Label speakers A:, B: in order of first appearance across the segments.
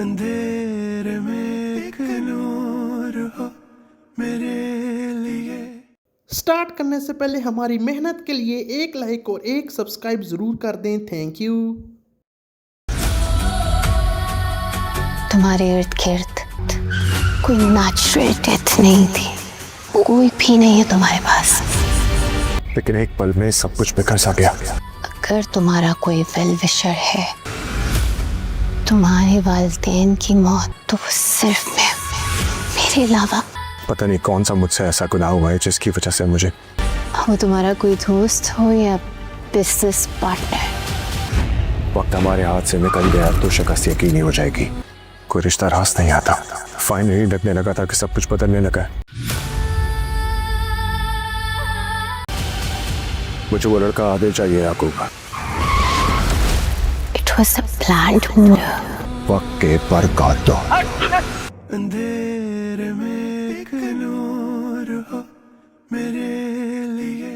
A: अंधेरे में एक नूर हो मेरे लिए।
B: स्टार्ट करने से पहले हमारी मेहनत के लिए एक लाइक और एक सब्सक्राइब ज़रूर कर दें। Thank you.
C: तुम्हारे इर्द गिर्द कोई नेचुरल डेथ नहीं थी, कोई भी नहीं है तुम्हारे पास,
D: लेकिन एक पल में सब कुछ बिखर सा गया।
C: अगर तुम्हारा कोई वेल विशर है, तुम्हारे वालिदैन की मौत तो सिर्फ मेरे अलावा।
D: पता नहीं कौन सा मुझसे ऐसा गुनाह हुआ है जिसकी वजह से मुझे,
C: वो तुम्हारा कोई दोस्त हो या बिजनेस पार्टनर,
D: वक्त हमारे हाथ से निकल गया तो शिकस्त यकीनी हो जाएगी। कोई रिश्ता रास नहीं आता। फाइनली लगने लगा था कि सब कुछ बदलने लगा है। मुझे वो लड़का आदिल चाहिए Yakub.
C: It was a planned murder.
D: वक्त के बरकत दो।
A: अंधेरे में एक नूर हो मेरे लिए।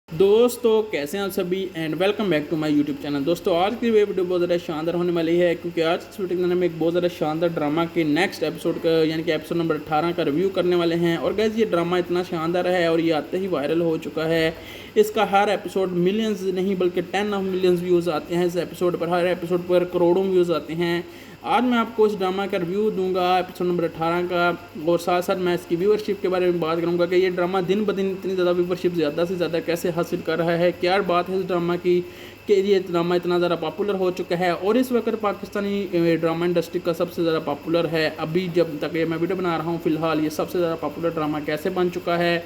E: दोस्तों कैसे हैं आप सभी and welcome back to my YouTube channel. दोस्तों आज की वीडियो बहुत ज़्यादा शानदार होने वाली है, क्योंकि आज की वीडियो के अंदर हम एक बहुत ज़्यादा शानदार ड्रामा के नेक्स्ट एपिसोड का यानी कि एपिसोड नंबर 18 का रिव्यू करने वाले हैं। और गाइस ये ड्रामा इतना शानदार है और ये आते ही वायरल हो चुका है। इसका हर एपिसोड मिलियंस नहीं बल्कि 10 ऑफ मिलियंस व्यूज़ आते हैं इस एपिसोड पर। हर एपिसोड पर करोड़ों व्यूज़ आते हैं। आज मैं आपको इस ड्रामा का रिव्यू दूंगा एपिसोड नंबर 18 का, और साथ साथ मैं इसकी व्यूअरशिप के बारे में बात करूंगा कि ये ड्रामा दिन ब दिन इतनी ज़्यादा व्यूअरशिप ज़्यादा से ज़्यादा कैसे हासिल कर रहा है। क्या बात है इस ड्रामा की कि ये ड्रामा इतना ज़्यादा पॉपुलर हो चुका है और इस वक्त पाकिस्तानी ड्रामा इंडस्ट्री का सबसे ज़्यादा पॉपुलर है। अभी जब तक ये मैं वीडियो बना रहा हूँ फ़िलहाल ये सबसे ज़्यादा पॉपुलर ड्रामा कैसे बन चुका है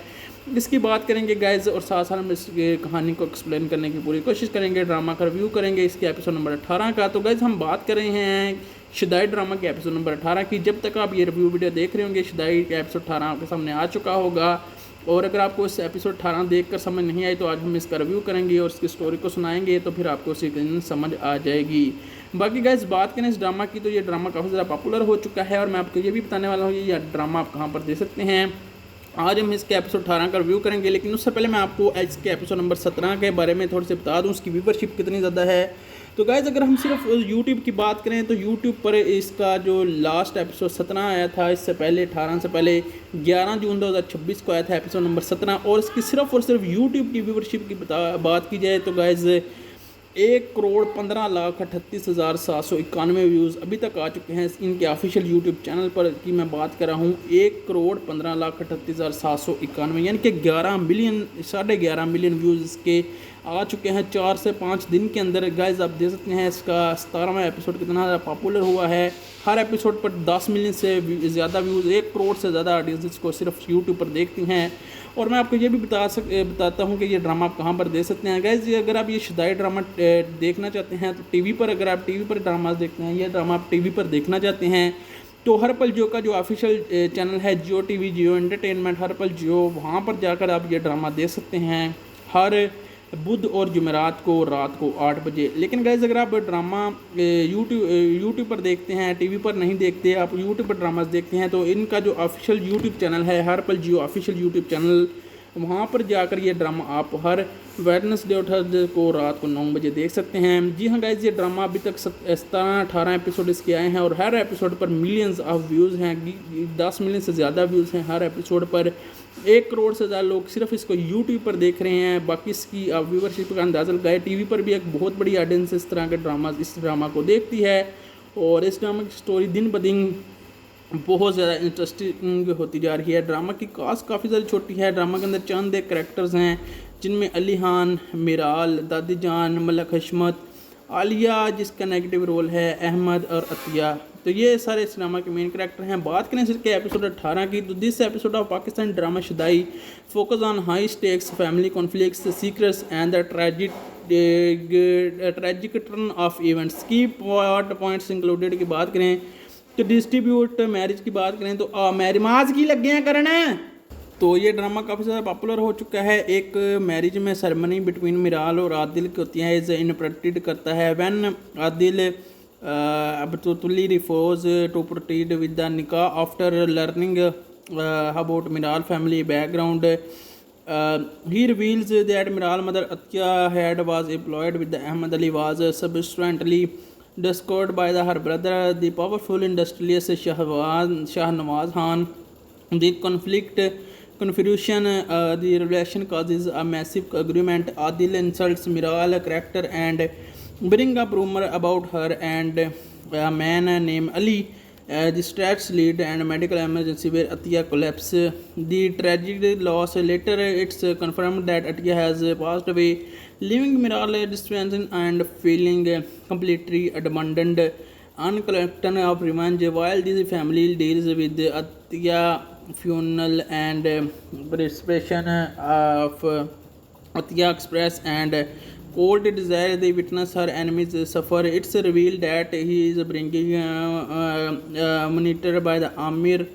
E: इसकी बात करेंगे गाइज, और साथ साथ हम इस कहानी को एक्सप्लेन करने की पूरी कोशिश करेंगे। ड्रामा का रिव्यू करेंगे इसके एपिसोड नंबर 18 का। तो गाइज हम बात कर रहे हैं शुदाई ड्रामा के एपिसोड नंबर 18 की। जब तक आप ये रिव्यू वीडियो देख रहे होंगे शुदाई का एपिसोड 18 आपके सामने आ चुका होगा। और अगर आपको इस एपिसोड 18 देखकर समझ नहीं आई तो आज हम इसका रिव्यू करेंगे और इसकी स्टोरी को सुनाएंगे, तो फिर आपको उसी दिन समझ आ जाएगी। बाकी गाइस बात करें इस ड्रामा की तो ये ड्रामा काफ़ी ज़्यादा पॉपुलर हो चुका है और मैं आपको ये भी बताने वाला हूँ ये ड्रामा आप कहाँ पर देख सकते हैं। आज हम इसके एपिसोड 18 का रिव्यू करेंगे, लेकिन उससे पहले मैं आपको इसके एपिसोड नंबर 17 के बारे में थोड़ी सी बता दूँ उसकी व्यूअरशिप कितनी ज़्यादा है। तो गाइज़ अगर हम सिर्फ YouTube की बात करें तो YouTube पर इसका जो लास्ट एपिसोड 17 आया था, इससे पहले 18 से पहले 11 जून 2026 को आया था एपिसोड नंबर 17। और इसकी सिर्फ और सिर्फ YouTube की व्यूअरशिप की बात की जाए तो गाइज़ 1,15,38,791 व्यूज़ अभी तक आ चुके हैं इनके ऑफिशियल यूट्यूब चैनल पर की मैं बात कर रहा हूँ। 1,15,38,791 यानी कि 11 मिलियन 11.5 मिलियन व्यूज़ इसके आ चुके हैं 4 से 5 दिन के अंदर। गाइज आप देख सकते हैं इसका 17वां एपिसोड कितना ज़्यादा पॉपुलर हुआ है। हर एपिसोड पर 10 मिलियन से ज़्यादा व्यूज़, 1 करोड़ से ज़्यादा ऑडियंस इसको सिर्फ यूट्यूब पर देखती हैं। और मैं आपको ये भी बताता हूँ कि ये ड्रामा आप कहाँ पर देख सकते हैं। गाइज अगर आप ये शुदाई ड्रामा देखना चाहते हैं तो टीवी पर, अगर आप टीवी पर ड्रामास देखते हैं, ये ड्रामा आप टीवी पर देखना चाहते हैं तो हर पल जियो का जो ऑफिशियल चैनल है जियो टीवी, जियो एंटरटेनमेंट, हर पल जियो, वहाँ पर जाकर आप ये ड्रामा देख सकते हैं हर बुध और जुमेरात को रात को 8 बजे। लेकिन गाइज अगर आप ड्रामा यूट्यूब पर देखते हैं, टीवी पर नहीं देखते, आप यूट्यूब पर ड्रामास देखते हैं तो इनका जो ऑफिशियल यूट्यूब चैनल है हर पल जियो ऑफिशियल यूट्यूब चैनल, वहाँ पर जाकर ये ड्रामा आप हर वेडनेसडे और थर्सडे को रात को 9 बजे देख सकते हैं। जी हाँ गाइज ये ड्रामा अभी तक 17-18 एपिसोड इसके आए हैं और हर एपिसोड पर मिलियंस ऑफ व्यूज़ हैं। 10 मिलियन से ज़्यादा व्यूज़ हैं हर एपिसोड पर। 1 करोड़ से ज़्यादा लोग सिर्फ इसको यूट्यूब पर देख रहे हैं। बाकी इसकी व्यूअरशिप का अंदाज़ा लगाए, टीवी पर भी एक बहुत बड़ी ऑडियंस इस तरह के इस ड्रामा को देखती है। और इस ड्रामा की स्टोरी दिन ब दिन बहुत ज़्यादा इंटरेस्टिंग होती जा रही है। ड्रामा की कास्ट काफ़ी ज़्यादा छोटी है। ड्रामा के अंदर चंद एक करैक्टर्स हैं जिनमें अली खान, मिराल, दादी जान, मलक हशमत, आलिया जिसका नेगेटिव रोल है, अहमद और अतिया। तो ये सारे इस ड्रामा के मेन करैक्टर हैं। बात करें इसके एपिसोड 18 की तो this episode of Pakistan drama Shudai focus on high stakes family conflicts, secrets and the tragic turn of events की पॉइंट्स इंक्लूडेड की बात करें तो डिस्ट्रीब्यूट मैरिज की बात करें तो मैरिमाज की लगे हैं करना। तो ये ड्रामा काफ़ी ज़्यादा पॉपुलर हो चुका है। एक मैरिज में सेरेमनी बिटवीन मिराल और आदिल की होती है, इज इंटरप्रेटेड करता है when Adil absolutely refuse to proceed with the nikah after learning about Miral family background. He reveals that Miral mother Atya had was employed with the Ahmad Ali was subsequently discovered by her brother, the powerful industrialist Shahnawaz Khan. The confusion, the revelation causes a massive argument. Adil insults Miral character and bring up rumor about her and a man named Ali. The strats lead and medical emergency where Atiya collapse. The tragic loss. Later, it's confirmed that Atiya has passed away, leaving Miral distressed and feeling completely abandoned. Uncollected of revenge, while the family deals with Atiya funeral and preparation of Atiya Express and cold desire they witness her enemies suffer. It's revealed that he is bringing monitored by the Amir.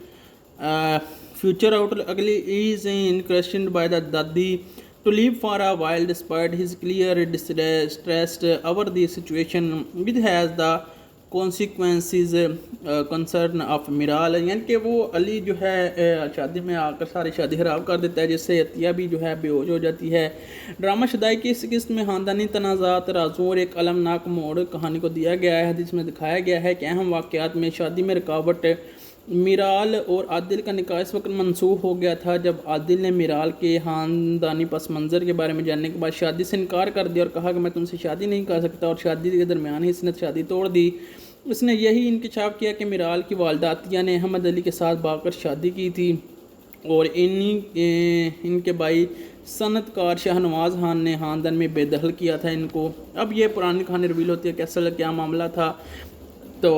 E: Future outlook is questioned by the Dadi to live for a while despite his clear distress over the situation, which has the consequences concern of Miral, यानी कि वो अली जो है शादी में आकर सारी शादी खराब कर देता है, जिससे अतिया भी जो है बेहोश हो जाती है। ड्रामा शुदाई की इस किस्त में ख़ानदानी तनाज़ात, राज़ों और एक अलमनाक मोड़ कहानी को दिया गया है, जिसमें दिखाया गया है कि अहम वाक़यात में शादी में रुकावट। मिराल और आदिल का निकाह इस वक्त मनसूख हो गया था जब आदिल ने मिराल के ख़ानदानी पस मंज़र के बारे में जानने के बाद शादी से इनकार कर दिया और कहा कि मैं तुमसे शादी नहीं कर सकता, और शादी के दरमियान ही इसने शादी तोड़ दी। उसने यही इंकशाफ किया कि मिराल की वालदा अतिया ने अहमद अली के साथ भागकर शादी की थी और इनके भाई सनतकार शाहनवाज़ खान ने ख़ानदान में बेदखल किया था इनको। अब ये पुरानी कहानी रिवील होती है कि असल क्या मामला था। तो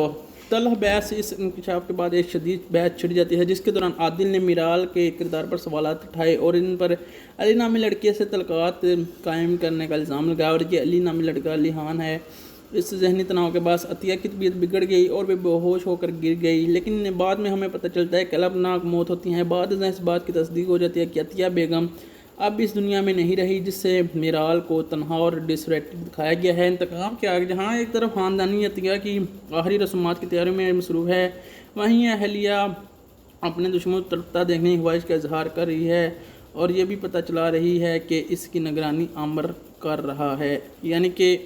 E: तलह बहस, इस इंकशाफ के बाद एक शदीद बहस छिड़ जाती है, जिसके दौरान आदिल ने मिराल के किरदार पर सवालात उठाए और इन पर अली नामी लड़के से तलक़ात कायम करने का इल्ज़ाम लगाया, और ये अली नामी लड़का अली खान है। इस जहनी तनाव के बाद अतिया की तबीयत बिगड़ गई और वे बेहोश होकर गिर गई, लेकिन बाद में हमें पता चलता है कि अलबनाक मौत होती है। बाद में इस बात की तस्दीक हो जाती है कि अतिया बेगम अब इस दुनिया में नहीं रही, जिससे मिराल को तनहा और डिसरेक्टेड दिखाया गया है। इंतकाम के आगे जहाँ एक तरफ ख़ानदानी अतिया की आखिरी रसूमात की तैयारी में मसरूफ़ है, वहीं अहलिया अपने दुश्मन को तड़पता देखने की ख्वाहिश का इजहार कर रही है, और ये भी पता चला रही है कि इसकी निगरानी आमर कर रहा है। यानी कि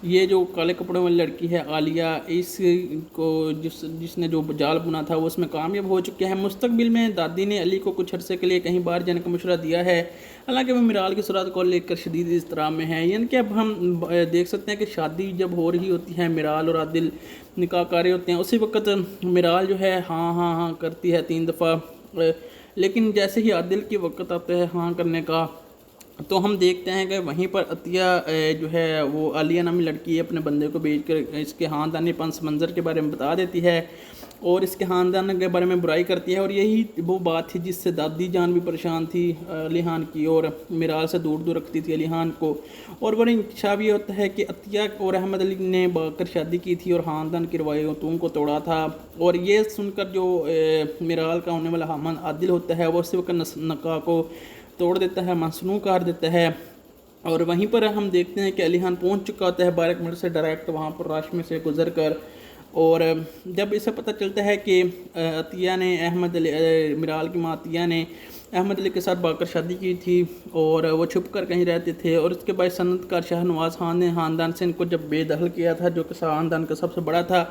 E: ये जो काले कपड़ों वाली लड़की है आलिया, इसको जिसने जो जाल बुना था वो उसमें कामयाब हो चुके हैं। मुस्तकबिल में दादी ने अली को कुछ अरसे के लिए कहीं बाहर जाने का मशवरा दिया है, हालांकि वो मिराल की सूरत को लेकर शदीद इज़्तिराब में है। यानी कि अब हम देख सकते हैं कि शादी जब हो रही होती है, मिराल और आदिल निकाह कारी होते हैं, उसी वक्त मिराल जो है हाँ करती है 3 दफ़ा, लेकिन जैसे ही आदिल की वक्त आता है हाँ करने का, तो हम देखते हैं कि वहीं पर अतिया जो है वो आलिया नामी लड़की अपने बंदे को भेजकर इसके ख़ानदानी पस मंज़र के बारे में बता देती है और इसके ख़ानदान के बारे में बुराई करती है। और यही वो बात थी जिससे दादी जान भी परेशान थी अली खान की, और मिराल से दूर दूर रखती थी अली खान को। और वह इंकशाफ ये होता है कि अतिया और अहमद अली ने भागकर शादी की थी और ख़ानदान की रवायतों को तोड़ा था, और ये सुनकर जो मिराल का होने वाला हमन आदिल होता है वो उसी वक्त निकाह को तोड़ देता है, मसनू कर देता है। और वहीं पर हम देखते हैं कि अली खान पहुंच चुका होता है बारक मिनट से डायरेक्ट वहां पर राश में से गुजर कर, और जब इसे पता चलता है कि अतिया ने अहमद अली मिराल की माँ अतिया ने अहमद अली के साथ भागकर शादी की थी और वो छुप कर कहीं रहते थे, और उसके बाद सनतकार शाहनवाज़ खान ने ख़ानदान से इनको जब बेदखल किया था, जो कि ख़ानदान का सबसे बड़ा था।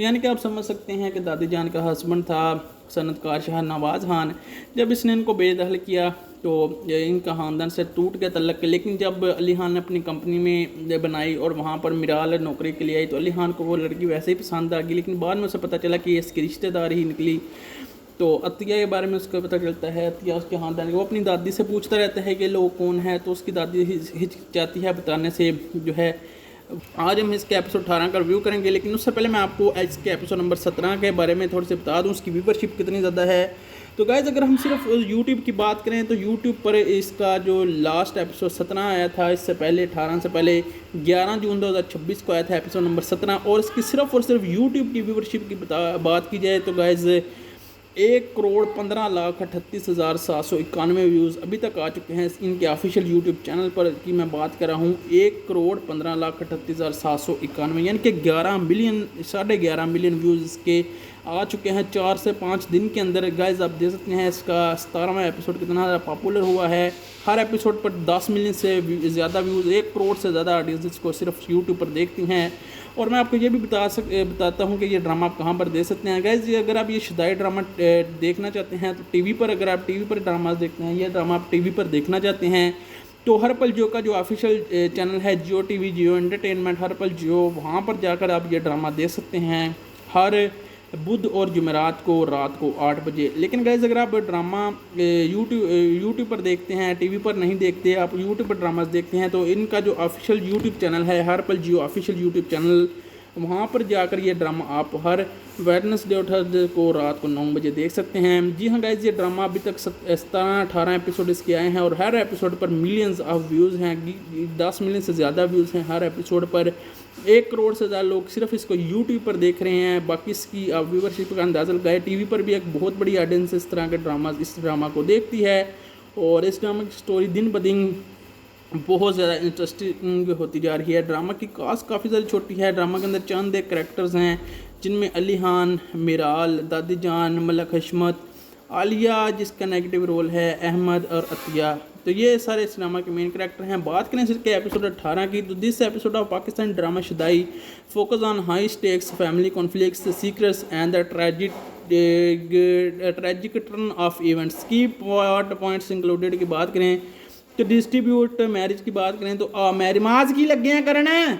E: यानी कि आप समझ सकते हैं कि दादी जान का हस्बैंड था सनतकार शाहनवाज़ खान। जब इसने इनको बेदखल किया तो इनका ख़ानदान से टूट गया तल्लक। लेकिन जब अली खान ने अपनी कंपनी में बनाई और वहाँ पर मिराल नौकरी के लिए आई, तो अली खान को वो लड़की वैसे ही पसंद आ गई, लेकिन बाद में उसे पता चला कि इसकी रिश्तेदार ही निकली। तो अतिया के बारे में उसको पता चलता है, अतिया उसके ख़ानदान वो अपनी दादी से पूछता रहता है कि लोग कौन है, तो उसकी दादी हिचकिचाती है बताने से जो है। आज हम इसके एपिसोड 18 का रिव्यू करेंगे, लेकिन उससे पहले मैं आपको इसके एपिसोड नंबर 17 के बारे में थोड़ी सी बता दूं, उसकी व्यूवरशिप कितनी ज़्यादा है। तो गाइज़ अगर हम सिर्फ यूट्यूब की बात करें तो यूट्यूब पर इसका जो लास्ट एपिसोड 17 आया था, इससे पहले 18 से पहले 11 जून 2026 को आया था एपिसोड नंबर 17, और इसकी सिर्फ और सिर्फ यूट्यूब की व्यूवरशिप की बात की जाए तो गाइज़ 1,15,38,791 व्यूज़ अभी तक आ चुके हैं इनके ऑफिशियल यूट्यूब चैनल पर की मैं बात कर रहा हूँ। 1,15,38,791 यानी कि 11 मिलियन 11.5 मिलियन व्यूज़ इसके आ चुके हैं 4 से 5 दिन के अंदर। गाइस आप देख सकते हैं इसका 17वां एपिसोड कितना ज़्यादा पॉपुलर हुआ है। हर एपिसोड पर 10 मिलियन से ज़्यादा व्यूज़, 1 करोड़ से ज़्यादा ऑडियंस इसको सिर्फ यूट्यूब पर देखती हैं। और मैं आपको ये भी बताता हूँ कि ये ड्रामा आप कहाँ पर देख सकते हैं। गाइस ये अगर आप ये शुदाई ड्रामा देखना चाहते हैं तो टीवी पर, अगर आप टीवी पर ड्रामा देखते हैं, ये ड्रामा आप टीवी पर देखना चाहते हैं तो हर पल जियो का जो ऑफिशियल चैनल है जियो टीवी, जियो एंटरटेनमेंट, हर पल जियो, वहाँ पर जाकर आप ये ड्रामा देख सकते हैं हर बुध और जुमेरात को रात को 8 बजे। लेकिन गाइस अगर आप ड्रामा यूट्यूब पर देखते हैं, टीवी पर नहीं देखते, आप यूट्यूब पर ड्रामास देखते हैं तो इनका जो ऑफिशियल यूट्यूब चैनल है हर पल जियो ऑफिशियल यूट्यूब चैनल, वहाँ पर जाकर ये ड्रामा आप हर वेडनेसडे और थर्सडे को रात को 9 बजे देख सकते हैं। जी हाँ गाइस, ये ड्रामा अभी तक 17-18 एपिसोड इसके आए हैं और हर एपिसोड पर मिलियंस ऑफ व्यूज़ हैं। 10 मिलियन से ज़्यादा व्यूज़ हैं हर एपिसोड पर। 1 करोड़ से ज़्यादा लोग सिर्फ इसको यूट्यूब पर देख रहे हैं। बाकी इसकी आप व्यूवरशिप का अंदाज़ा लगाए, टीवी पर भी एक बहुत बड़ी ऑडियंस इस तरह के इस ड्रामा को देखती है और इस ड्रामा की स्टोरी दिन ब दिन बहुत ज़्यादा इंटरेस्टिंग होती जा रही है। ड्रामा की कास्ट काफ़ी ज़्यादा छोटी है। ड्रामा के अंदर चंद एक करैक्टर्स हैं जिनमें अली खान, मिराल, दादी जान, मलक हशमत, आलिया जिसका नेगेटिव रोल है, अहमद और अतिया। तो ये सारे इस ड्रामा के मेन करैक्टर हैं। बात करें इसके एपिसोड 18 की तो this episode of Pakistan drama Shudai focus on high stakes family conflicts, secrets and the tragic turn of events की पॉइंट्स इंक्लूडेड की बात करें तो डिस्ट्रीब्यूट मैरिज की बात करें तो मैरिमाज की लगे हैं करना।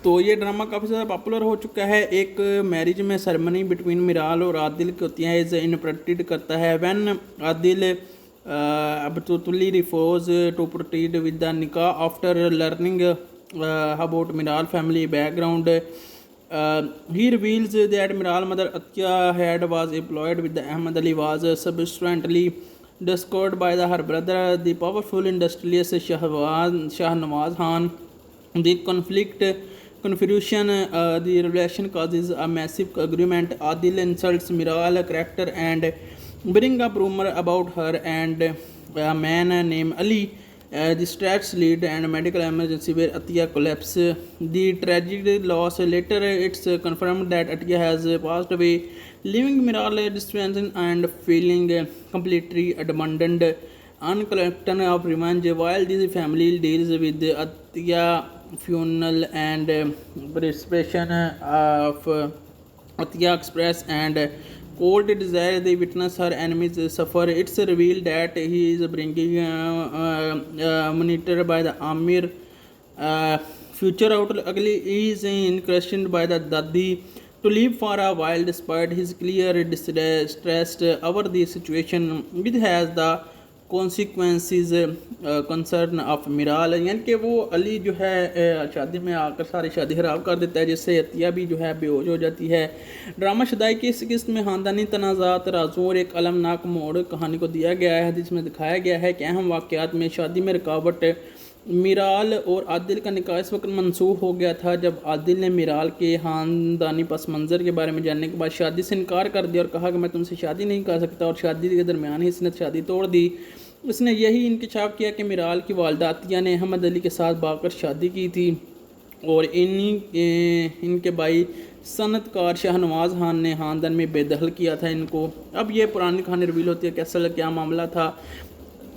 E: तो ये ड्रामा काफ़ी ज़्यादा पॉपुलर हो चुका है। एक मैरिज में सेरेमनी बिटवीन मिराल और आदिल की होती है, इज इंटरप्रेटेड करता है when Adil Abtuli refuses to proceed with the निकाह after learning about Miral family background. He reveals that Miral mother Atiya had was employed with Ahmed Ali was subsequently discovered by her brother, the powerful industrialist Shahnawaz Khan. The confusion, the revelation causes a massive argument. Adil insults Miral character and bring up rumor about her and a man named Ali. Distracts lead and medical emergency where Atiya collapses. The tragic loss. Later, it's confirmed that Atiya has passed away, leaving Miral distressed and feeling completely abandoned. Uncollected of revenge, while this family deals with Atiya funeral and preparation of Atiya express and cold desire they witness her enemies suffer. It's revealed that he is bringing monitored by the Amir future out ugly is questioned by the Dadi to leave for a while despite his clear distress over the situation which has the consequences concern of मिराल। यानी कि वो अली जो है शादी में आकर सारी शादी ख़राब कर देता है जिससे अतिया भी जो है बेहोश हो जाती है। ड्रामा शुदाई की इस किस्त में ख़ानदानी तनाज़ात, राज़ों और एक अलमनाक मोड़ कहानी को दिया गया है जिसमें दिखाया गया है कि अहम वाक़यात में शादी में रुकावट। मिराल और आदिल का निकाह इस वक्त मनसूख हो गया था जब आदिल ने मिराल के ख़ानदानी पस मंज़र के बारे में जानने के बाद शादी से इनकार कर दिया और कहा कि मैं तुमसे शादी नहीं कर सकता और शादी के दरमियान ही इसने शादी तोड़ दी। उसने यही इंकशाफ किया कि मिराल की वालदा अतिया ने अहमद अली के साथ भागकर शादी की थी और इनके भाई सनतकार शाहनवाज खान ने ख़ानदान में बेदखल किया था इनको। अब ये पुरानी कहानी रिवील होती है कि असल क्या मामला था।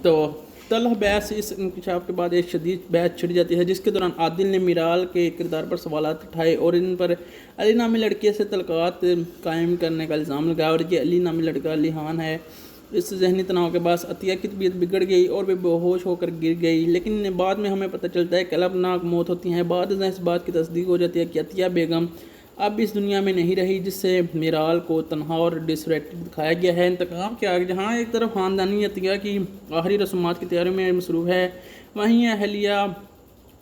E: तो तलह बहस इस इंकशाफ के बाद एक शदीद बहस छिड़ जाती है जिसके दौरान आदिल ने मिराल के किरदार पर सवालात उठाए और इन पर अली नामी लड़के से तलकात कायम करने का इल्ज़ाम लगाया और ये अली नामी लड़का अली खान है। इस जहनी तनाव के बाद अतिया की तबीयत बिगड़ गई और वे बेहोश होकर गिर गई, लेकिन बाद में हमें पता चलता है कि अलमनाक मौत होती है। बाद में इस बात की तस्दीक हो जाती है कि अतिया बेगम अब इस दुनिया में नहीं रही जिससे मिराल को तनहा और डिसरेक्टेड दिखाया गया है। इंतकाम के आगे जहाँ एक तरफ ख़ानदानी अतिया की आखिरी रस्मात की तैयारी में मसरूफ़ है, वहीं अहलिया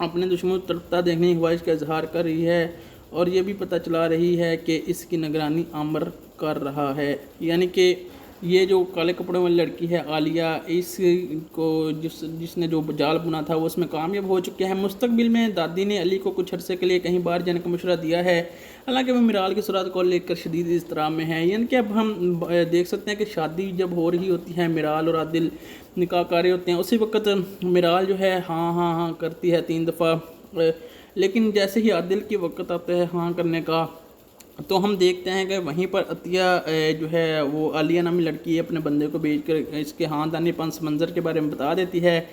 E: अपने दुश्मन तड़पता देखने की ख्वाहिश का इजहार कर रही है और ये भी पता चला रही है कि इसकी निगरानी आमर कर रहा है। यानी कि ये जो काले कपड़ों वाली लड़की है आलिया, इसको जिसने जो जाल बुना था वो उसमें कामयाब हो चुके हैं। मुस्तकबिल में दादी ने अली को कुछ अरसे के लिए कहीं बाहर जाने का मशवरा दिया है, हालांकि वो मिराल की सुरात को लेकर शदीद इज़्तिराब में है। यानी कि अब हम देख सकते हैं कि शादी जब हो रही होती है, मिराल और आदिल निकाह कर रहे होते हैं, उसी वक्त मिराल जो है हाँ हाँ हाँ करती है 3 दफ़ा, लेकिन जैसे ही आदिल की वक्त आता है हाँ करने का, तो हम देखते हैं कि वहीं पर अतिया जो है वो आलिया नामी लड़की अपने बंदे को भेजकर इसके ख़ानदानी पस मंज़र के बारे में बता देती है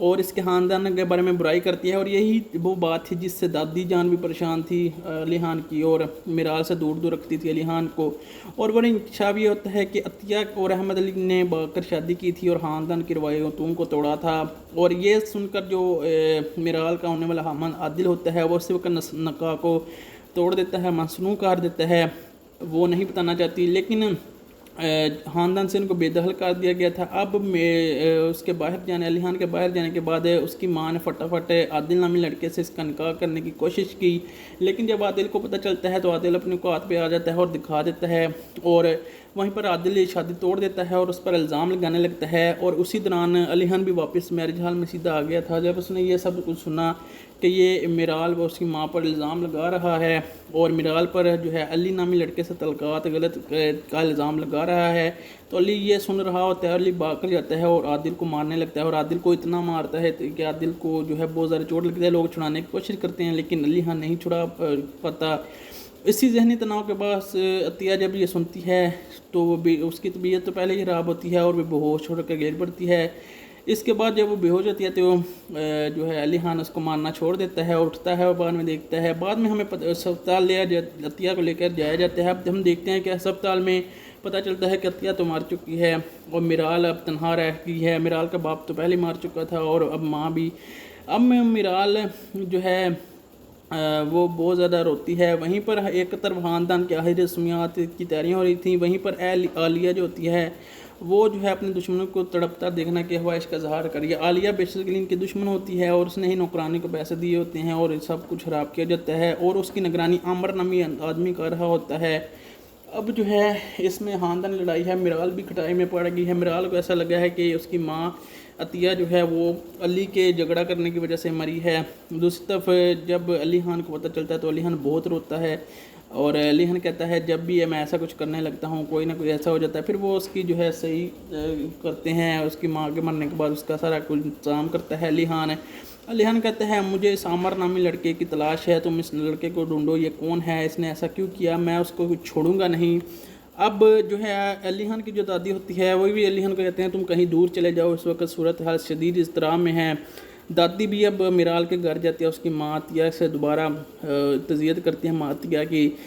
E: और इसके ख़ानदान के बारे में बुराई करती है। और यही वो बात थी जिससे दादी जान भी परेशान थी अली खान की, और मिराल से दूर दूर रखती थी अली खान को। और वह इंकशाफ ये होता है कि अतिया और अहमद अली ने बाकर शादी की थी और ख़ानदान की रवायतों को तोड़ा था। और ये सुनकर जो मिराल का होने वाला हमन आदिल होता है वो उसी वक्त निकाह को तोड़ देता है, मसनू कर देता है, वो नहीं बताना चाहती, लेकिन ख़ानदान से उनको बेदखल कर दिया गया था। अब उसके बाहर जाने अली खान के बाहर जाने के बाद उसकी माँ ने फटाफट आदिल नामी लड़के से इसका निकाह करने की कोशिश की, लेकिन जब आदिल को पता चलता है तो आदिल अपने को हाथ पे आ जाता है और दिखा देता है, और वहीं पर आदिल ये शादी तोड़ देता है और उस पर इल्ज़ाम लगाने लगता है। और उसी दौरान अली खान भी वापस मैरिज हॉल में सीधा आ गया था। जब उसने ये सब कुछ सुना कि ये मिराल व उसकी माँ पर इल्ज़ाम लगा रहा है और मिराल पर जो है अली नामी लड़के से तलकात गलत का इल्ज़ाम लगा रहा है, तो अली ये सुन रहा होता है। अली भाग जाता है और आदिल को मारने लगता है और आदिल को इतना मारता है कि आदिल को जो है बहुत ज़्यादा चोट लगती है। लोग छुड़ाने की कोशिश करते हैं लेकिन अली खान नहीं छुड़ा पाता। इसी जहनी तनाव के बाद अतिया जब ये सुनती है तो वो उसकी तबीयत तो पहले ही ख़राब होती है और वो बेहोश होकर गिर पड़ती है। इसके बाद जब वो बेहोश होती है तो जो है अली खान उसको मारना छोड़ देता है और उठता है और बाद में देखता है। बाद में हमें अस्पताल अतिया को लेकर जाया जाता है। अब हम देखते हैं कि अस्पताल में पता चलता है कि अतिया तो मार चुकी है और मिराल अब तनहा रह गई है। मिराल का बाप तो पहले मार चुका था और अब माँ भी। अब मिराल जो है वो बहुत ज़्यादा रोती है। वहीं पर एक तरफ ख़ानदान के आखिरी रस्मियात की तैयारियाँ हो रही थी, वहीं पर आलिया जो होती है वो जो है अपने दुश्मनों को तड़पता देखने की ख्वाहिश का इज़हार करी। आलिया बेसिकली इनकी दुश्मन होती है और उसने ही नौकरानी को पैसे दिए होते हैं और सब कुछ ख़राब किया जाता है और उसकी निगरानी आमर नामी आदमी कर रहा होता है। अब जो है इसमें ख़ानदान लड़ाई है, मिराल भी खटाई में पड़ गई है। मिराल को ऐसा लगा है कि उसकी माँ अतिया जो है वो अली के झगड़ा करने की वजह से मरी है। दूसरी तरफ जब अली खान को पता चलता है तो अली खान बहुत रोता है और अली खान कहता है जब भी मैं ऐसा कुछ करने लगता हूँ कोई ना कोई ऐसा हो जाता है। फिर वो उसकी जो है सही करते हैं, उसकी माँ के मरने के बाद उसका सारा कुछ इंतजाम करता है अली खान। अली खान कहते हैं मुझे इस आमर नामी लड़के की तलाश है, तुम इस लड़के को ढूंढो, ये कौन है, इसने ऐसा क्यों किया, मैं उसको छोड़ूंगा नहीं। अब जो है अली खान की जो दादी होती है वही भी अली खान को कहते हैं तुम कहीं दूर चले जाओ, इस वक्त सूरत हाल शदीद इज़्तिराब में है। दादी भी अब मिराल के घर जाती है, उसकी माँ अतिया से दोबारा तज़ियत करती है माँ अतिया की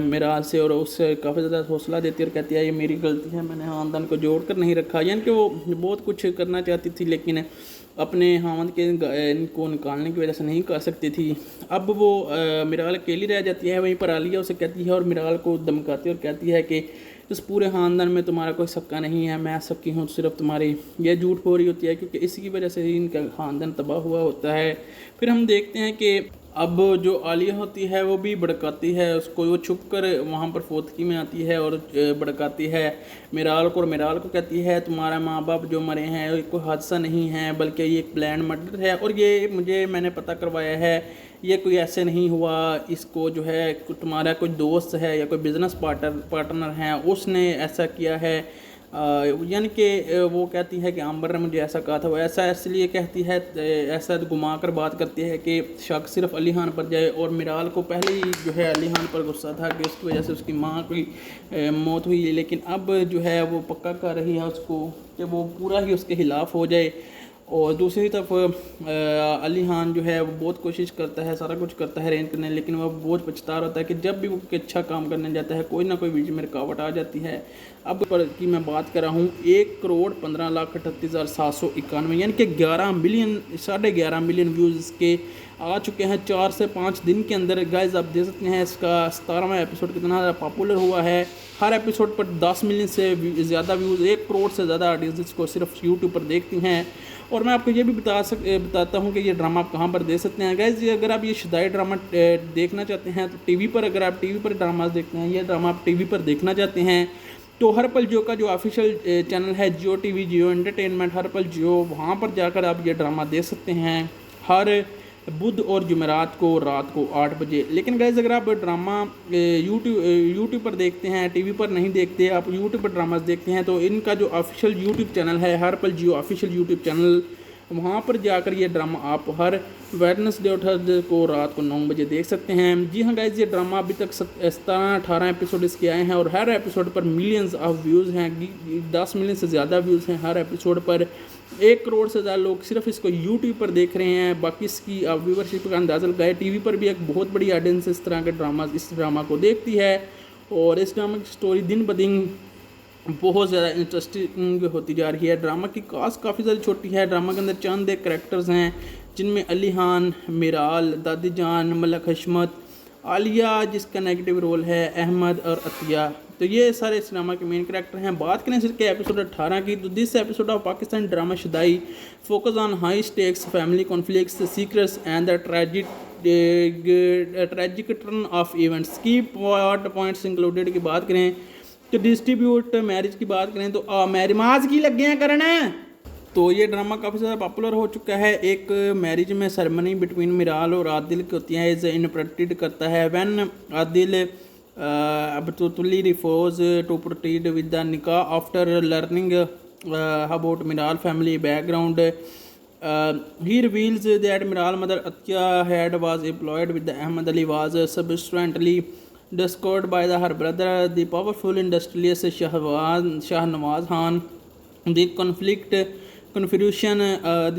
E: मिराल से और उससे काफ़ी ज़्यादा हौसला देती है और कहती है ये मेरी गलती है, मैंने ख़ानदान को जोड़ कर नहीं रखा। यानी कि वो बहुत कुछ करना चाहती थी लेकिन अपने हामद के इनको निकालने की वजह से नहीं कर सकती थी। अब वो मिराल अकेली रह जाती है। वहीं पर आलिया उसे कहती है और मिराल को धमकाती है और कहती है कि इस पूरे ख़ानदान में तुम्हारा कोई सक्का नहीं है, मैं सक्की हूँ सिर्फ तुम्हारी। ये झूठ हो रही होती है क्योंकि इसी की वजह से ही इनका ख़ानदान तबाह हुआ होता है। फिर हम देखते हैं कि अब जो आलिया होती है वो भी भड़काती है उसको, वो छुप कर वहाँ पर फोतकी में आती है और भड़काती है मिराल को और मिराल को कहती है तुम्हारा माँ बाप जो मरे हैं कोई हादसा नहीं है बल्कि ये एक प्लान मर्डर है और ये मैंने पता करवाया है, ये कोई ऐसे नहीं हुआ, इसको जो है तुम्हारा कोई दोस्त है या कोई बिज़नेस पार्टनर है उसने ऐसा किया है। यानी कि वो कहती है कि आम्बर ने मुझे ऐसा कहा था। वो ऐसा इसलिए कहती है, ऐसा घुमा कर बात करती है कि शक सिर्फ अली खान पर जाए और मिराल को पहले ही जो है अली खान पर गुस्सा था कि उसकी वजह से उसकी माँ की मौत हुई, लेकिन अब जो है वो पक्का कर रही है उसको कि वो पूरा ही उसके ख़िलाफ़ हो जाए। और दूसरी तरफ अली खान जो है वो बहुत कोशिश करता है, सारा कुछ करता है रेंज करने, लेकिन वह बहुत पछता होता है कि जब भी वो अच्छा काम करने जाता है कोई ना कोई बीच में रुकावट आ जाती है। अब पर की मैं बात कर रहा हूँ 1,15,38,791 यानी कि 11 मिलियन व्यूज़ के आ चुके हैं 4 से 5 दिन के अंदर। गाइस आप देख सकते हैं इसका 17वां एपिसोड कितना ज़्यादा पॉपुलर हुआ है। हर एपिसोड पर 10 मिलियन से ज़्यादा व्यूज़, 1 करोड़ से ज़्यादा ऑडियंस इसको सिर्फ यूट्यूब पर देखती हैं। और मैं आपको ये भी बताता हूँ कि ये ड्रामा आप कहाँ पर देख सकते हैं। गाइस अगर आप ये शुदाई ड्रामा देखना चाहते हैं तो टीवी पर, अगर आप टीवी पर ड्रामा देखते हैं, ये ड्रामा आप टीवी पर देखना चाहते हैं तो हर पल जियो का जो ऑफिशियल चैनल है जियो टीवी, जियो एंटरटेनमेंट, हर पल जियो, वहाँ पर जाकर आप ये ड्रामा देख सकते हैं हर बुध और जुमेरात को रात को 8 बजे। लेकिन गाइस अगर आप ड्रामा यूट्यूब पर देखते हैं, टीवी पर नहीं देखते, आप यूट्यूब पर ड्रामास देखते हैं, तो इनका जो ऑफिशियल यूट्यूब चैनल है हर पल जियो ऑफिशियल यूट्यूब चैनल, वहाँ पर जाकर ये ड्रामा आप हर वेडनेसडे और थर्सडे को रात को 9 बजे देख सकते हैं। जी हाँ गाइस, ये ड्रामा अभी तक 17-18 एपिसोड इसके आए हैं और हर एपिसोड पर मिलियंस ऑफ व्यूज़ हैं, 10 मिलियन से ज़्यादा व्यूज़ हैं हर एपिसोड पर। 1 करोड़ से ज़्यादा लोग सिर्फ इसको यूट्यूब पर देख रहे हैं। बाकी इसकी आप व्यूवरशिप का अंदाज़ा लगाए, टीवी पर भी एक बहुत बड़ी ऑडियंस इस तरह के इस ड्रामा को देखती है और इस ड्रामा की स्टोरी दिन ब दिन बहुत ज़्यादा इंटरेस्टिंग होती जा रही है। ड्रामा की कास्ट काफ़ी ज़्यादा छोटी है। ड्रामा के अंदर चंद एक करैक्टर्स हैं जिनमें अली खान, मिराल, दादी जान, मलक हशमत, आलिया जिसका नेगेटिव रोल है, अहमद और अतिया, तो ये सारे इस ड्रामा के मेन करैक्टर हैं। बात करें सिर्फ एपिसोड 18 की, तो this episode of Pakistan drama Shudai focus on high stakes family conflicts, secrets and the tragic turn of events की पॉइंट्स इंक्लूडेड की बात करें तो डिस्ट्रीब्यूट मैरिज की बात करें तो मैरिमाज की लगे हैं करना। तो ये ड्रामा काफ़ी ज़्यादा पॉपुलर हो चुका है। एक मैरिज में सेरेमनी बिटवीन मिराल और आदिल की होती है, इज इंटरप्रेटेड करता है when Adil absolutely refuse to proceed with the nikah after learning about Miral family background. He reveals that Miral mother Atya had was employed with the Ahmad Ali was subsequently discovered by her brother, the powerful industrialist Shahnawaz Khan. The confusion,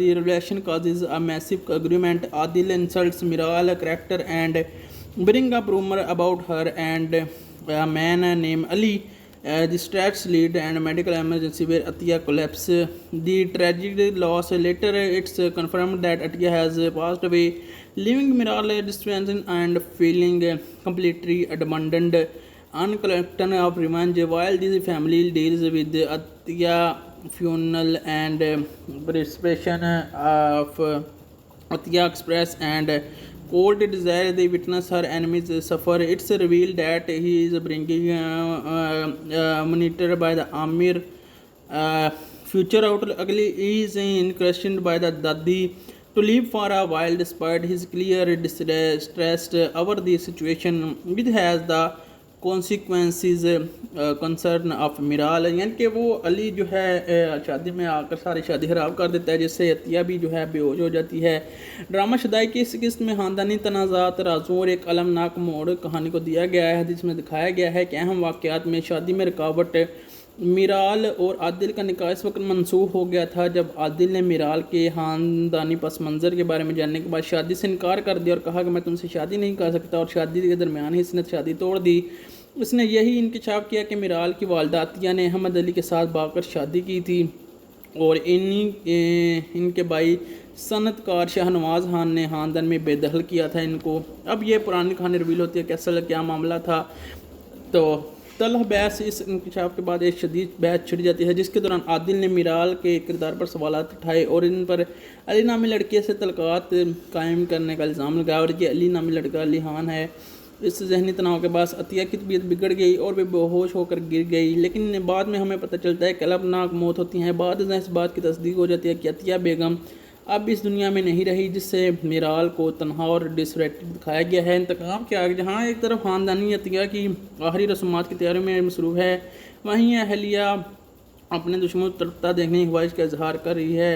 E: the relation causes a massive argument. Adil insults Miral character and bring up rumor about her and a man named Ali. The strats lead and medical emergency where Atiya collapse. The tragic loss later it's confirmed that Atiya has passed away, leaving Miral distressed and feeling completely abandoned. Uncollected of revenge while the family deals with Atiya funeral and preparation of Atiya express and cold desire they witness her enemies suffer. It's revealed that he is bringing monitored by the Amir. Future outlook is questioned by the Dadi to leave for a while despite his clear distress over the situation, which has the consequences concern of Miral, यानी कि वो अली जो है शादी में आकर सारी शादी खराब कर देता है, जिससे अतिया भी जो है बेहोश हो जाती है। ड्रामा शुदाई की इस किस्त में ख़ानदानी तनाज़ात, राज़ों और एक अलमनाक मोड़ कहानी को दिया गया है, जिसमें दिखाया गया है कि अहम वाक़यात में शादी में रुकावट। मिराल और आदिल का निकाह इस वक्त मनसूख हो गया था जब आदिल ने मिराल के ख़ानदानी पस मंज़र के बारे में जानने के बाद शादी से इनकार कर दिया और कहा कि मैं तुमसे शादी नहीं कर सकता, और शादी के दरमियान ही इसने शादी तोड़ दी। इसने यही इंकशाफ किया कि मिराल की वालदा अतिया ने अहमद अली के साथ भागकर शादी की थी और इनके भाई सनतकार शाहनवाज़ खान ने ख़ानदान में बेदखल किया था इनको। अब ये पुरानी कहानी रिवील होती है कि असल क्या मामला था। तो तलह बहस इस इंकशाफ के बाद एक शदीद बहस छिड़ जाती है, जिसके दौरान आदिल ने मिराल के किरदार पर सवालात उठाए और इन पर अली नामी लड़के से तलकात कायम करने का इल्ज़ाम लगाया, और ये अली नामी लड़का अली खान है। इस जहनी तनाव के बाद अतिया की तबीयत बिगड़ गई और वे बेहोश होकर गिर गई, लेकिन बाद में हमें पता चलता है कि अलबनाक मौत होती है। बाद में इस बात की तस्दीक हो जाती है कि अतिया बेगम अब इस दुनिया में नहीं रही, जिससे मिराल को तनहा और डिसरेक्टेड दिखाया गया है। इंतकाम के आगे जहाँ एक तरफ ख़ानदानी अतिया की आखिरी रसूमात की तैयारी में मसरूफ़ है, वहीं अहलिया अपने दुश्मन को तड़पता देखने की ख्वाहिश का इजहार कर रही है,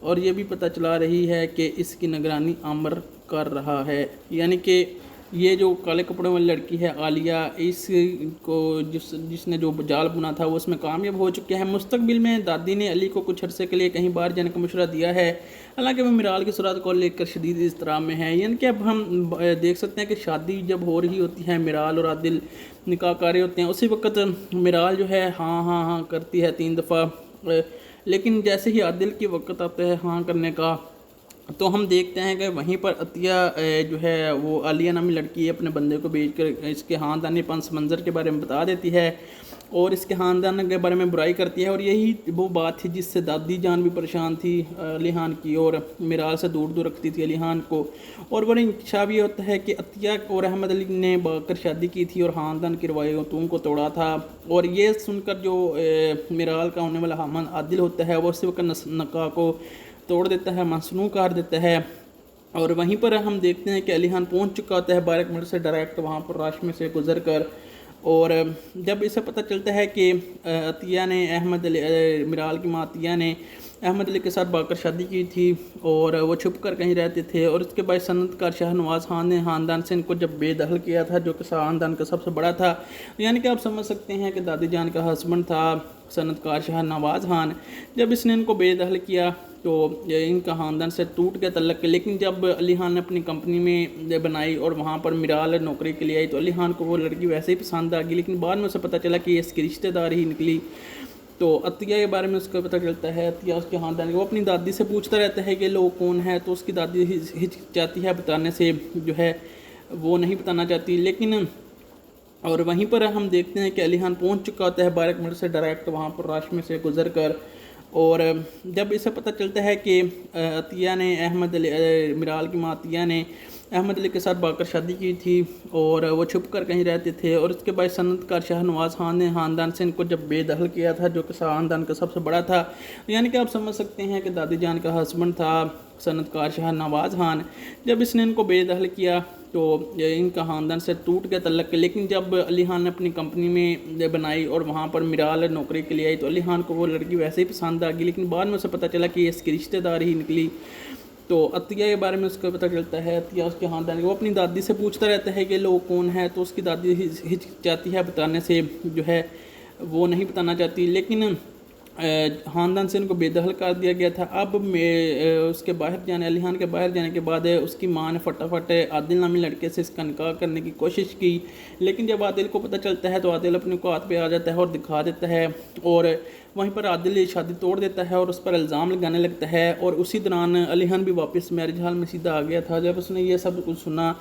E: और ये भी पता चला रही है कि इसकी निगरानी आमर कर रहा है। यानी कि ये जो काले कपड़ों वाली लड़की है आलिया, इसको जिसने जो जाल बुना था वो उसमें कामयाब हो चुके हैं। मुस्तकबिल में दादी ने अली को कुछ अरसे के लिए कहीं बाहर जाने का मशवरा दिया है, हालांकि वह मिराल की सूरत को लेकर शदीद इज़्तिराब में है। यानी कि अब हम देख सकते हैं कि शादी जब हो रही होती है, मिराल और आदिल निकाह कारी होते हैं, उसी वक्त मिराल जो है हाँ करती है 3 दफ़ा, लेकिन जैसे ही आदिल की वक्त आता है हाँ करने का, तो हम देखते हैं कि वहीं पर अतिया जो है वो आलिया नामी लड़की अपने बंदे को भेजकर इसके ख़ानदानी पस मंज़र के बारे में बता देती है और इसके ख़ानदान के बारे में बुराई करती है। और यही वो बात थी जिससे दादी जान भी परेशान थी अली खान की, और मिराल से दूर दूर रखती थी अली खान को। और वह इंकशाफ ये होता है कि अतिया और अहमद अली ने बाकर शादी की थी और ख़ानदान की रवायतों को तोड़ा था। और ये सुनकर जो मिराल का होने वाला हमन आदिल होता है वो उसी वक्त नका को तोड़ देता है, मसनू कर देता है। और वहीं पर हम देखते हैं कि अली खान पहुँच चुका होता है बारक मिनट से डायरेक्ट वहाँ पर राशमी से गुजर कर। और जब इसे पता चलता है कि अतिया ने अहमद अली मिराल की माँ अतिया ने अहमद अली के साथ बाकर शादी की थी और वो छुप कर कहीं रहते थे, और इसके बाद सनतकार शाहनवाज़ खान ने ख़ानदान से इनको जब बेदखल किया था जो कि ख़ानदान का सबसे बड़ा था। यानी कि आप समझ सकते हैं कि दादी जान का हस्बैंड था सनतकार शाहनवाज़ खान। जब इसने इनको बेदखल किया तो इनका ख़ानदान से टूट गया तल्लक के। लेकिन जब अली खान ने अपनी कंपनी में बनाई और वहाँ पर मिराल नौकरी के लिए आई तो अली खान को वो लड़की वैसे ही पसंद आ गई, लेकिन बाद में उसे पता चला कि ये इसकी रिश्तेदार ही निकली। तो अतिया के बारे में उसको पता चलता है, अतिया उसके ख़ानदान वो अपनी दादी से पूछता रहता है कि लोग कौन है, तो उसकी दादी हिचकिचाती है बताने से, जो है वो नहीं बताना चाहती। लेकिन और वहीं पर हम देखते हैं कि अली खान पहुँच चुका होता है बारक मिनट से डायरेक्ट वहाँ पर राशमी से गुजर कर। और जब इसे पता चलता है कि अतिया ने अहमद अली मिराल की माँ अतिया ने अहमद अली के साथ बाकर शादी की थी और वो छुप कर कहीं रहते थे, और उसके बाद सनतकार शाहनवाज़ खान ने ख़ानदान से इनको जब बेदखल किया था जो कि ख़ानदान का सबसे बड़ा था। यानी कि आप समझ सकते हैं कि दादी जान का हस्बैंड था सनतकार शाहनवाज़ खान। जब इसने इनको बेदखल किया तो इनका ख़ानदान से टूट गया तल्लक के। लेकिन जब अली खान ने अपनी कंपनी में बनाई और वहाँ पर मिराल नौकरी के लिए आई तो अली खान को वो लड़की वैसे ही पसंद आ गई, लेकिन बाद में उसे पता चला कि ये इसकी रिश्तेदार ही निकली। तो अतिया के बारे में उसको पता चलता है, अतिया उसके ख़ानदान वो अपनी दादी से पूछता रहता है कि लोग कौन है, तो उसकी दादी हिचकिचाती है बताने से, जो है वो नहीं बताना चाहती। लेकिन ख़ानदान से इनको बेदखल कर दिया गया था। अब उसके बाहर जाने अली खान के बाहर जाने के बाद उसकी माँ ने फटाफट आदिल नामी लड़के से इसका निकाह करने की कोशिश की, लेकिन जब आदिल को पता चलता है तो आदिल अपने को हाथ पे आ जाता है और दिखा देता है, और वहीं पर आदिल ये शादी तोड़ देता है और उस पर इल्ज़ाम लगाने लगता है। और उसी दौरान अली खान भी वापस मैरिज हॉल में सीधा आ गया था। जब उसने ये सब कुछ सुना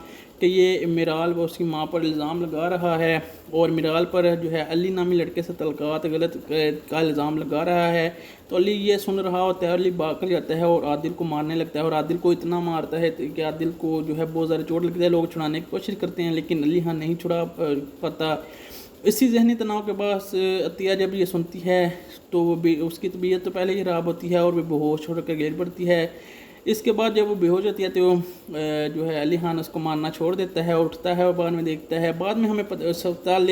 E: कि ये मिराल वो उसकी माँ पर इल्ज़ाम लगा रहा है और मिराल पर जो है अली नामी लड़के से तलकात गलत का इल्ज़ाम लगा रहा है, तो अली ये सुन रहा होता है। अली भाग जाता है और आदिल को मारने लगता है, और आदिल को इतना मारता है कि आदिल को जो है बहुत ज़्यादा चोट लगती है। लोग छुड़ाने की कोशिश करते हैं लेकिन अली खान नहीं छुड़ा पाता। इसी जहनी तनाव के बाद अतिया जब ये सुनती है तो उसकी तबीयत तो पहले ही ख़राब होती है और वो बेहोश होकर गिर पड़ती है। इसके बाद जब वो बेहोश होती है तो जो है अली खान उसको मारना छोड़ देता है और उठता है और बाद में देखता है। बाद में हमें अस्पताल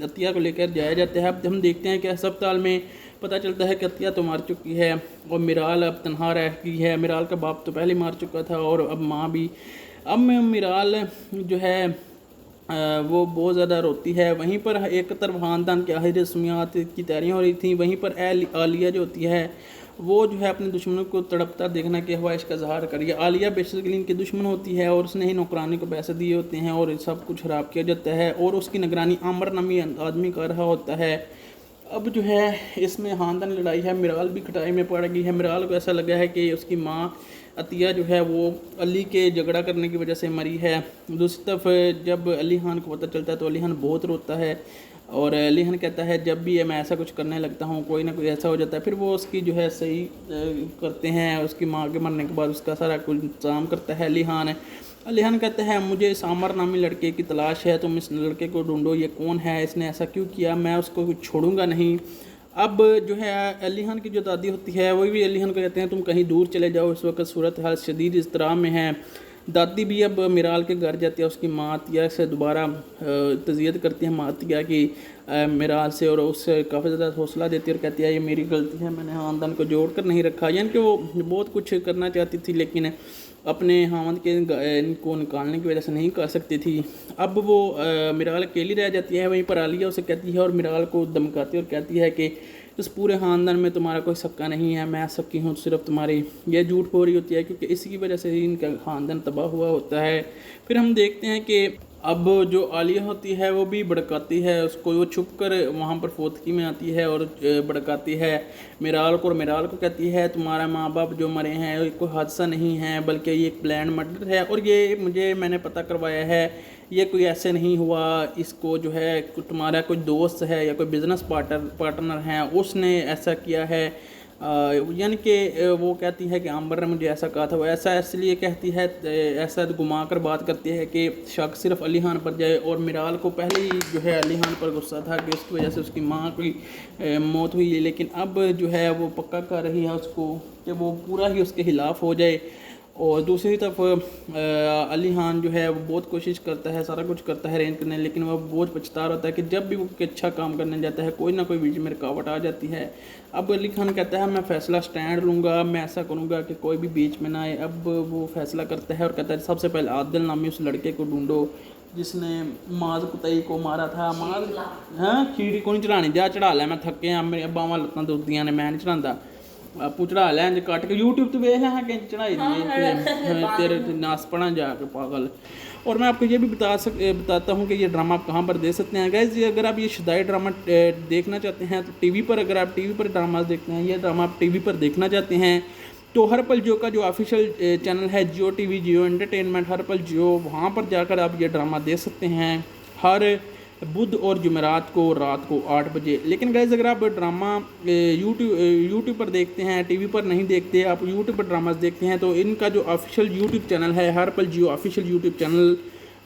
E: अतिया को लेकर जाया जाता है। अब हम देखते हैं कि अस्पताल में पता चलता है कि अतिया तो मार चुकी है और मिराल अब तनहा रह गई है। मिराल का बाप तो पहले मार चुका था और अब माँ भी। अब मिराल जो है वो बहुत ज़्यादा रोती है। वहीं पर एक तरफ ख़ानदान के आखिरी रस्मियात की तैयारियाँ हो रही थी, वहीं पर आलिया जो होती है वो जो है अपने दुश्मनों को तड़पता देखने की ख्वाहिश का इज़हार करी। आलिया बेसिकली इनकी दुश्मन होती है और उसने ही नौकरानी को पैसे दिए होते हैं और सब कुछ ख़राब किया जाता है और उसकी निगरानी आमर नामी आदमी कर रहा होता है। अब जो है इसमें ख़ानदान लड़ाई है, मिराल भी खटाई में पड़ गई है। मिराल को ऐसा लगा है कि उसकी माँ अतिया जो है वो अली के झगड़ा करने की वजह से मरी है। दूसरी तरफ जब अली खान को पता चलता है तो अली खान बहुत रोता है और अली खान कहता है जब भी मैं ऐसा कुछ करने लगता हूँ कोई ना कोई ऐसा हो जाता है। फिर वो उसकी जो है सही करते हैं, उसकी माँ के मरने के बाद उसका सारा कुछ इंतजाम करता है अली खान। अली खान कहता है मुझे इस आमर नामी लड़के की तलाश है, तुम इस लड़के को ढूंढो, ये कौन है, इसने ऐसा क्यों किया, मैं उसको छोड़ूंगा नहीं। अब जो है अली खान की जो दादी होती है वही भी अली खान को कहते हैं तुम कहीं दूर चले जाओ, इस वक्त सूरत हाल शदीद इज़्तिराब में है। दादी भी अब मिराल के घर जाती है, उसकी माँ अतिया से दोबारा तज़ियत करती है माँ अतिया की मिराल से और उससे काफ़ी ज़्यादा हौसला देती है और कहती है ये मेरी गलती है, मैंने ख़ानदान को जोड़ कर नहीं रखा। यानी कि वो बहुत कुछ करना चाहती थी लेकिन अपने हामद के इनको निकालने की वजह से नहीं कर सकती थी। अब वो मिराल अकेली रह जाती है। वहीं पर आलिया उसे कहती है और मिराल को धमकाती और कहती है कि इस पूरे ख़ानदान में तुम्हारा कोई सक्का नहीं है, मैं सक्की हूँ सिर्फ तुम्हारी। ये झूठ हो रही होती है क्योंकि इसी की वजह से ही इनका ख़ानदान तबाह हुआ होता है। फिर हम देखते हैं कि अब जो आलिया होती है वो भी भड़काती है उसको, वो छुप कर वहाँ पर फोतकी में आती है और भड़काती है मिराल को, और मिराल को कहती है तुम्हारा माँ बाप जो मरे हैं कोई हादसा नहीं है बल्कि ये एक प्लान मर्डर है, और ये मैंने पता करवाया है, ये कोई ऐसे नहीं हुआ, इसको जो है तुम्हारा कोई दोस्त है या कोई बिज़नेस पार्टनर है उसने ऐसा किया है। यानी कि वो कहती है कि आम्बर ने मुझे ऐसा कहा था, वो ऐसा इसलिए कहती है, ऐसा घुमा कर बात करती है कि शक सिर्फ अली खान पर जाए, और मिराल को पहले ही जो है अली खान पर गुस्सा था कि उसकी वजह से उसकी माँ की मौत हुई, लेकिन अब जो है वो पक्का कर रही है उसको कि वो पूरा ही उसके खिलाफ़ हो जाए। और दूसरी तरफ अली खान जो है वो बहुत कोशिश करता है, सारा कुछ करता है अरेंज करने, लेकिन वह बहुत पछता रहता है कि जब भी वो अच्छा काम करने जाता है कोई ना कोई बीच में रुकावट आ जाती है। अब अली खान कहता है मैं फ़ैसला स्टैंड लूँगा, मैं ऐसा करूँगा कि कोई भी बीच में ना आए। अब वो फैसला करता है और कहता है सबसे पहले आदिल नामी उस लड़के को ढूंढो जिसने माज कुतई को मारा था। माज हाँ खीरी को नहीं चढ़ानी, जा चढ़ा लै, मैं थके हाँ, मेरी बावां लत्तां दुखदियां ने, मैं नहीं चढ़ाता, आपू चढ़ा लैं कट के यूट्यूब तो वेख लें कि चढ़ाई तेरे नास पढ़ा जाके पागल। और मैं आपको ये भी बताता हूँ कि ये ड्रामा आप कहाँ पर देख सकते हैं गाइस। ये अगर आप ये शुदाई ड्रामा देखना चाहते हैं तो टीवी पर, अगर आप टीवी पर ड्रामा देखते हैं, ये ड्रामा आप टीवी पर देखना चाहते हैं तो हर पल जियो का जो ऑफिशियल चैनल है जियो टीवी, जियो एंटरटेनमेंट, हर पल जियो, वहाँ पर जाकर आप ये ड्रामा देख सकते हैं हर बुध और जुमेरात को रात को 8 बजे। लेकिन गाइस अगर आप ड्रामा यूट्यूब पर देखते हैं, टीवी पर नहीं देखते, आप यूट्यूब पर ड्रामास देखते हैं, तो इनका जो ऑफिशियल यूट्यूब चैनल है हर पल जियो ऑफिशियल यूट्यूब चैनल,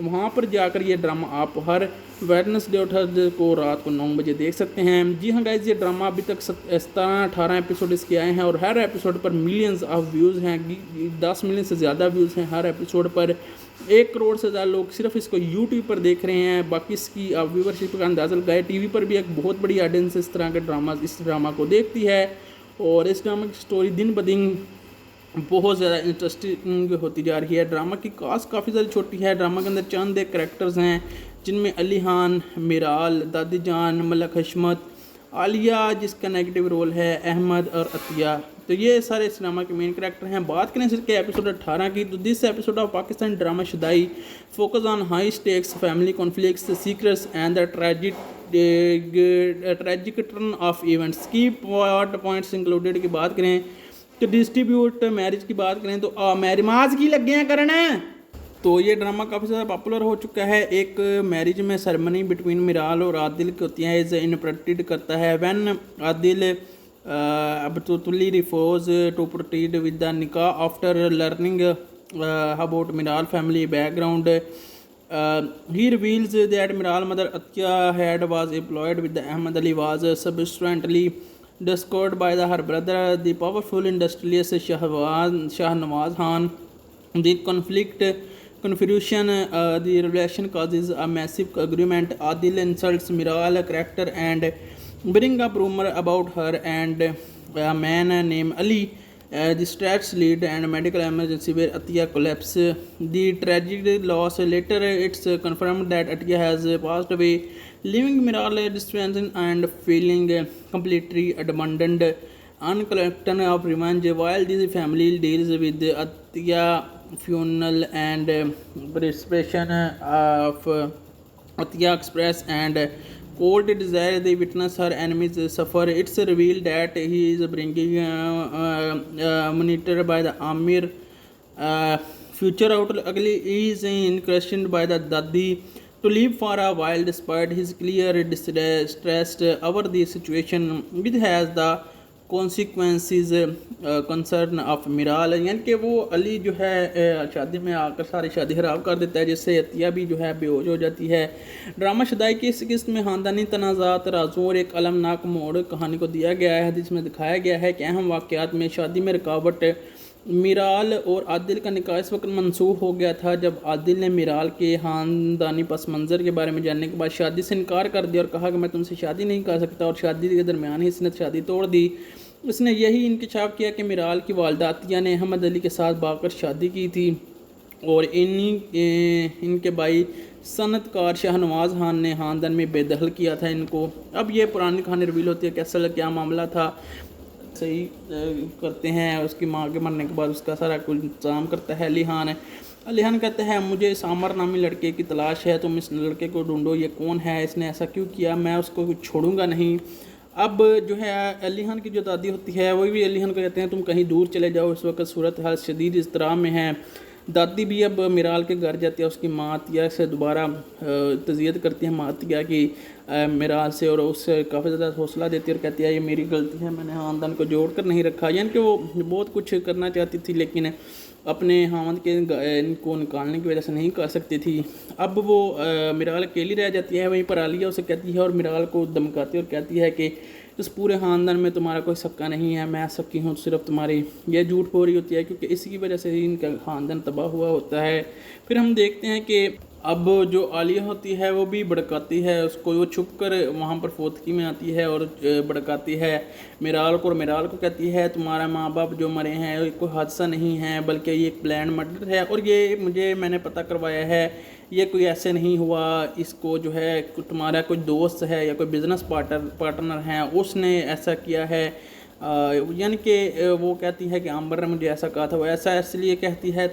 E: वहाँ पर जाकर ये ड्रामा आप हर वेडनेसडे और थर्सडे को रात को 9 बजे देख सकते हैं। जी हाँ गाइस, ये ड्रामा अभी तक 17-18 एपिसोड इसके आए हैं और हर एपिसोड पर मिलियंस ऑफ व्यूज़ हैं, 10 मिलियन से ज़्यादा व्यूज़ हैं हर एपिसोड पर। 1 करोड़ से ज़्यादा लोग सिर्फ इसको यूट्यूब पर देख रहे हैं। बाकी इसकी आप व्यूवरशिप का अंदाज़ा लगाए, टीवी पर भी एक बहुत बड़ी ऑडियंस इस तरह के इस ड्रामा को देखती है और इस ड्रामा की स्टोरी दिन ब दिन बहुत ज़्यादा इंटरेस्टिंग होती जा रही है। ड्रामा की कास्ट काफ़ी ज़्यादा छोटी है। ड्रामा के अंदर चंद एक करैक्टर्स हैं जिनमें अली खान, मिराल, दादी जान, मलक हशमत, आलिया जिसका नेगेटिव रोल है, अहमद और अतिया, तो ये सारे इस ड्रामा के मेन करैक्टर हैं। बात करें इसके एपिसोड 18 की, तो this episode of Pakistan drama Shudai focus on high stakes family conflicts, secrets and the tragic turn of events की पॉइंट्स इंक्लूडेड की बात करें तो डिस्ट्रीब्यूट मैरिज की बात करें तो मैरिमाज की लगे हैं करना, तो ये ड्रामा काफ़ी ज़्यादा पॉपुलर हो चुका है। एक मैरिज में सेरेमनी बिटवीन मिराल और आदिल की होती है, इज इंटरप्रेटेड करता है when Adil absolutely refused to proceed with the nikah after learning about Miral family background. He reveals that Miral mother Atya had was employed with the Ahmad Ali was subsequently discovered by her brother, the powerful industrialist Shahnawaz Khan. The confusion, the revelation causes a massive argument. Adil insults Miral character and bring up rumor about her and a man named Ali. The strats lead and medical emergency where Atiya collapses. The tragic loss. Later, it's confirmed that Atiya has passed away, leaving Miral distressed and feeling completely abandoned. Uncollected of revenge, while the family deals with Atiya funeral and participation of Atiya express and cold desire they witness her enemies suffer. It's revealed that he is bringing monitored by the Amir. Future outlook is questioned by the Dadi to leave for a while despite his clear distress over the situation, which has the consequences concern of मिराल, यानी कि वो अली जो है शादी में आकर सारी शादी ख़राब कर देता है, जिससे अतिया भी जो है बेहोश हो जाती है। ड्रामा शुदाई की इस किस्त में ख़ानदानी तनाज़ात, राज़ों और एक अलमनाक मोड़ कहानी को दिया गया है, जिसमें दिखाया गया है कि अहम वाक़यात में शादी में रुकावट। मिराल और आदिल का निकाह इस वक्त मनसूख हो गया था जब आदिल ने मिराल के ख़ानदानी पस मंज़र के बारे में जानने के बाद शादी से इनकार कर दिया और कहा कि मैं तुमसे शादी नहीं कर सकता, और शादी के दरमियान ही इसने शादी तोड़ दी। उसने यही इंकशाफ किया कि मिराल की वालदा अतिया ने अहमद अली के साथ भागकर शादी की थी और इनके भाई सनतकार शाहनवाज खान ने ख़ानदान में बेदखल किया था इनको। अब ये पुरानी कहानी रिवील होती है कि असल क्या मामला था। सही करते हैं, उसकी माँ के मरने के बाद उसका सारा कुछ इंतजाम करता है अली खान। अली खान कहते हैं मुझे इस आमर नामी लड़के की तलाश है, तुम इस लड़के को ढूंढो, ये कौन है, इसने ऐसा क्यों किया, मैं उसको छोड़ूंगा नहीं। अब जो है अली खान की जो दादी होती है वो भी अली खान को कहते हैं तुम कहीं दूर चले जाओ, इस वक्त सूरत हाल शदीद इज़्तिराब में है। दादी भी अब मिराल के घर जाती है, उसकी माँ अतिया से दोबारा तज़ियत करती है माँ अतिया की मिराल से, और उससे काफ़ी ज़्यादा हौसला देती है और कहती है ये मेरी गलती है, मैंने ख़ानदान को जोड़ कर नहीं रखा। यानी कि वो बहुत कुछ करना चाहती थी लेकिन अपने हामद के इनको निकालने की वजह से नहीं कर सकती थी। अब वो मिराल अकेली रह जाती है, वहीं पर आलिया उसे कहती है और मिराल को धमकाती है और कहती है कि इस पूरे ख़ानदान में तुम्हारा कोई सक्का नहीं है, मैं सक्की हूँ सिर्फ तुम्हारी। यह झूठ हो रही होती है क्योंकि इसी की वजह से ही इनका ख़ानदान तबाह हुआ होता है। फिर हम देखते हैं कि अब जो आलिया होती है वो भी भड़काती है उसको, वो छुप कर वहाँ पर फोतकी में आती है और भड़काती है मिराल को, और मिराल को कहती है तुम्हारा माँ बाप जो मरे हैं ये कोई हादसा नहीं है बल्कि ये एक प्लान मर्डर है, और ये मैंने पता करवाया है, ये कोई ऐसे नहीं हुआ, इसको जो है तुम्हारा कोई दोस्त है या कोई बिज़नेस पार्टनर है उसने ऐसा किया है। यानी कि वो कहती है कि आम्बर ने मुझे ऐसा कहा था, वो ऐसा इसलिए कहती है,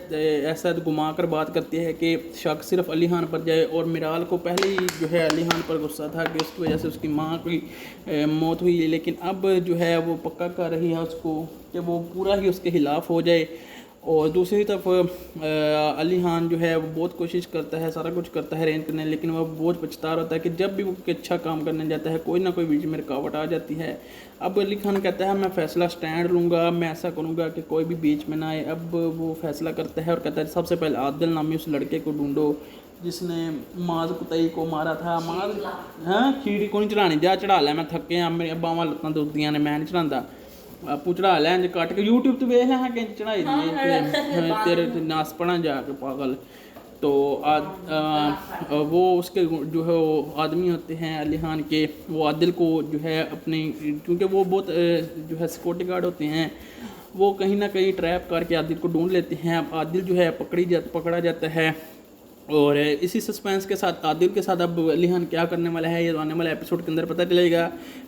E: ऐसा घुमा कर बात करती है कि शक सिर्फ अली खान पर जाए। और मिराल को पहले ही जो है अली खान पर गुस्सा था कि उसकी वजह से उसकी माँ की मौत हुई, लेकिन अब जो है वो पक्का कर रही है उसको कि वो पूरा ही उसके खिलाफ़ हो जाए। और दूसरी तरफ अली खान जो है वो बहुत कोशिश करता है, सारा कुछ करता है रेंज करने, लेकिन वह बहुत पछता रहता है कि जब भी वो अच्छा काम करने जाता है कोई ना कोई बीच में रुकावट आ जाती है। अब अली खान कहता है मैं फ़ैसला स्टैंड लूँगा, मैं ऐसा करूँगा कि कोई भी बीच में ना आए। अब वो फैसला करता है और कहता है सबसे पहले आदिल नामी उस लड़के को ढूंढो जिसने माज कुतई को मारा था। माज हाँ खीड़ी को नहीं चढ़ानी, जा चढ़ा लै, मैं थके हाँ, मेरी बावां लत्तां दुखदियां ने, मैं नहीं चढ़ाता, आपू चढ़ा लै इंज कट के यूट्यूब तो वेख हाँ कि चढ़ाई दी तेरे नास पड़ा जाके पागल। तो वो उसके जो है वो आदमी होते हैं अली खान के, वो आदिल को जो है अपनी, क्योंकि वो बहुत जो है सिक्योरिटी गार्ड होते हैं, वो कहीं ना कहीं ट्रैप करके आदिल को ढूंढ लेते हैं। अब आदिल जो है पकड़ा जाता है, और इसी सस्पेंस के साथ आदिल के साथ अब अली खान क्या करने वाला है ये आने वाले एपिसोड के अंदर पता चलेगा।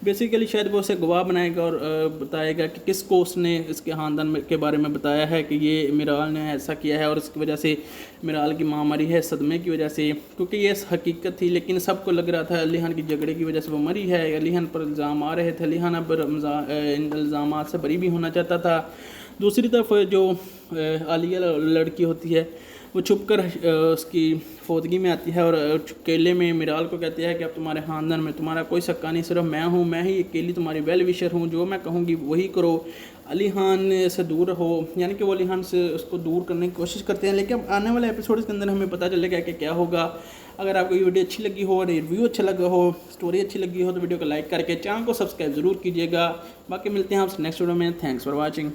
E: बेसिकली शायद वो उसे गवाह बनाएगा और बताएगा कि किसको उसने इसके ख़ानदान के बारे में बताया है कि ये मिराल ने ऐसा किया है और इसकी वजह से मिराल की माँ मरी है सदमे की वजह से, क्योंकि ये हकीकत थी लेकिन सबको लग रहा था अली खान की झगड़े की वजह से वो मरी है। अली खान पर इल्ज़ाम आ रहे थे, अली खान अब इन इल्ज़ाम से बरी भी होना चाहता था। दूसरी तरफ जो आलिया लड़की होती है वो छुपकर उसकी फौतगी में आती है और अकेले में मिराल को कहती है कि अब तुम्हारे ख़ानदान में तुम्हारा कोई सक्का नहीं, सिर्फ मैं हूँ, मैं ही अकेली तुम्हारी वेल विशर हूँ, जो मैं कहूँगी वही करो, अली खान से दूर रहो। यानी कि वो अली खान से उसको दूर करने की कोशिश करते हैं, लेकिन अब आने वाले एपिसोड के अंदर हमें पता चलेगा कि क्या होगा। अगर आपको ये वीडियो अच्छी लगी हो, रिव्यू अच्छा लगा हो, स्टोरी अच्छी लगी हो तो वीडियो को लाइक करके चैनल को सब्सक्राइब ज़रूर कीजिएगा। बाकी मिलते हैं आपसे नेक्स्ट वीडियो में। Thanks for watching.